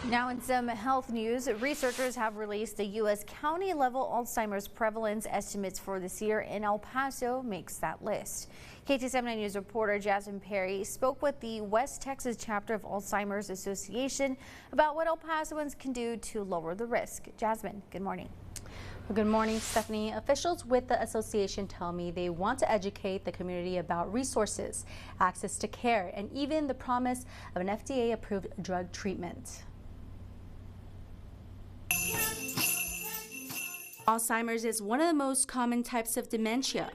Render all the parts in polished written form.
Now in some health news, researchers have released the U.S. county-level Alzheimer's prevalence estimates for this year, and El Paso makes that list. KTSM 9 News reporter Jasmine Perry spoke with the West Texas chapter of Alzheimer's Association about what El Pasoans can do to lower the risk. Jasmine, good morning. Well, good morning, Stephanie. Officials with the association tell me they want to educate the community about resources, access to care, and even the promise of an FDA-approved drug treatment. Alzheimer's is one of the most common types of dementia.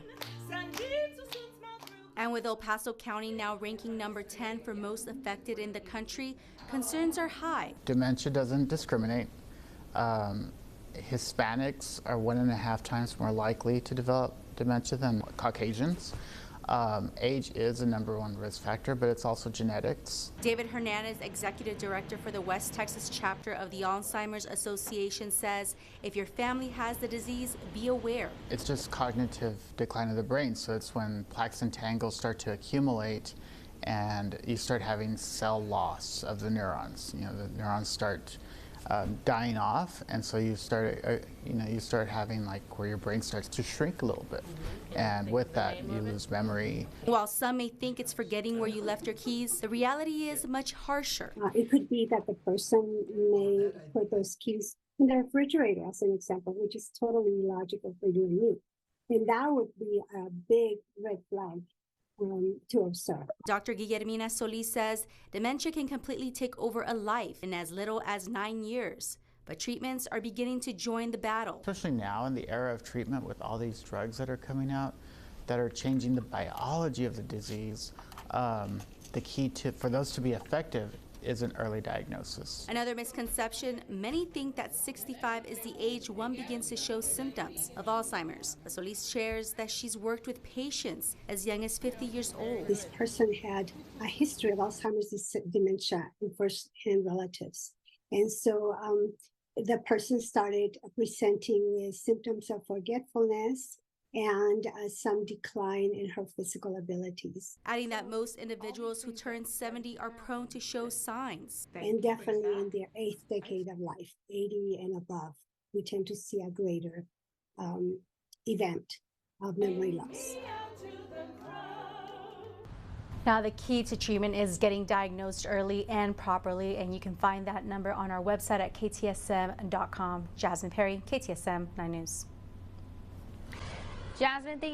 And with El Paso County now ranking number 10 for most affected in the country, concerns are high. Dementia doesn't discriminate. Hispanics are 1.5 times more likely to develop dementia than Caucasians. Age is the #1 risk factor, but it's also genetics. David Hernandez, executive director for the West Texas chapter of the Alzheimer's Association, says if your family has the disease, be aware. It's just cognitive decline of the brain, so it's when plaques and tangles start to accumulate and you start having cell loss of the neurons. You know, the neurons start dying off, and so you start having like where your brain starts to shrink a little bit, and with that you lose memory. While some may think it's forgetting where you left your keys, the reality is much harsher. It could be that the person may put those keys in the refrigerator, as an example, which is totally illogical for you and me, and that would be a big red flag to observe. Dr. Guillermina Solis says dementia can completely take over a life in as little as 9 years, but treatments are beginning to join the battle. Especially now in the era of treatment with all these drugs that are coming out that are changing the biology of the disease, the key for those to be effective is an early diagnosis. Another misconception, many think that 65 is the age one begins to show symptoms of Alzheimer's. Solis shares that she's worked with patients as young as 50 years old. This person had a history of Alzheimer's dementia in first-hand relatives. And so the person started presenting with symptoms of forgetfulness and some decline in her physical abilities. Adding that most individuals who turn 70 are prone to show signs. And definitely in their 8th decade of life, 80 and above, we tend to see a greater event of memory loss. Now, the key to treatment is getting diagnosed early and properly, and you can find that number on our website at ktsm.com. Jasmine Perry, KTSM 9 News. Jasmine, thank you.